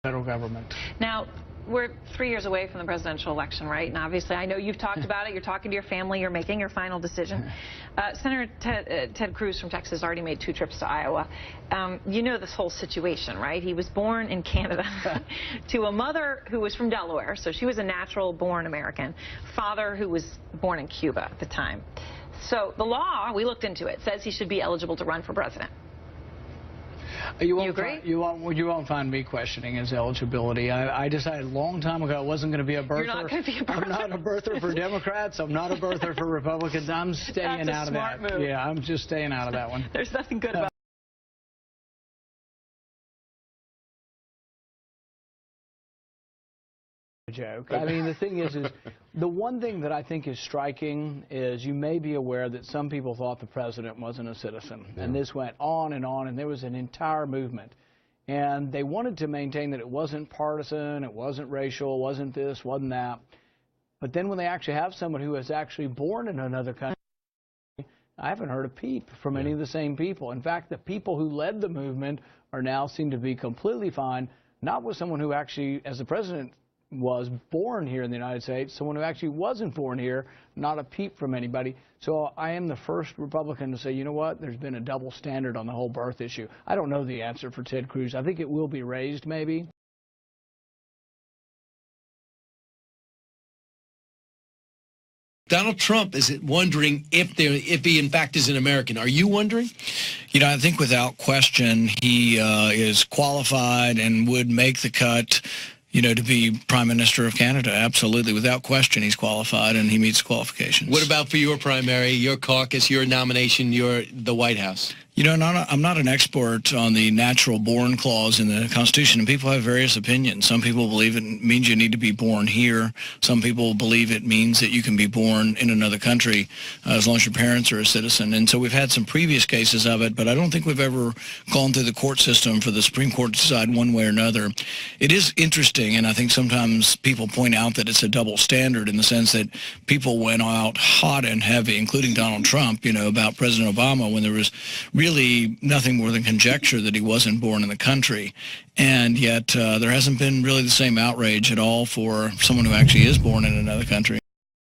federal government. Now, we're 3 years away from the presidential election, right? And obviously, I know you've talked about it. You're talking to your family. You're making your final decision. Senator Ted Cruz from Texas already made 2 trips to Iowa. You know this whole situation, right? He was born in Canada to a mother who was from Delaware, so she was a natural-born American, father who was born in Cuba at the time. So the law, we looked into it, says he should be eligible to run for president. You agree? You won't find me questioning his eligibility. I decided a long time ago I wasn't going to be a birther. You're not going to be a birther. I'm not a birther for Democrats. I'm not a birther for Republicans. I'm staying out of that. Move. Yeah, I'm just staying out of that one. There's nothing good about joke. I mean, the thing is the one thing that I think is striking is you may be aware that some people thought the president wasn't a citizen. Yeah. And this went on, and there was an entire movement. And they wanted to maintain that it wasn't partisan, it wasn't racial, it wasn't this, wasn't that. But then when they actually have someone who is actually born in another country, I haven't heard a peep from any of the same people. In fact, the people who led the movement are now seem to be completely fine, not with someone who actually, as the president was born here in the United States, someone who actually wasn't born here, not a peep from anybody. So I am the first Republican to say, you know what, there's been a double standard on the whole birth issue. I don't know the answer for Ted Cruz. I think it will be raised, maybe. Donald Trump is wondering if he in fact is an American. Are you wondering? You know, I think without question he is qualified and would make the cut, you know, to be Prime Minister of Canada. Absolutely. Without question, he's qualified and he meets qualifications. What about for your primary, your caucus, your nomination, the White House? You know, I'm not an expert on the natural born clause in the Constitution, and people have various opinions. Some people believe it means you need to be born here. Some people believe it means that you can be born in another country as long as your parents are a citizen. And so we've had some previous cases of it, but I don't think we've ever gone through the court system for the Supreme Court to decide one way or another. It is interesting, and I think sometimes people point out that it's a double standard in the sense that people went out hot and heavy, including Donald Trump, you know, about President Obama when there was really nothing more than conjecture that he wasn't born in the country. And yet there hasn't been really the same outrage at all for someone who actually is born in another country.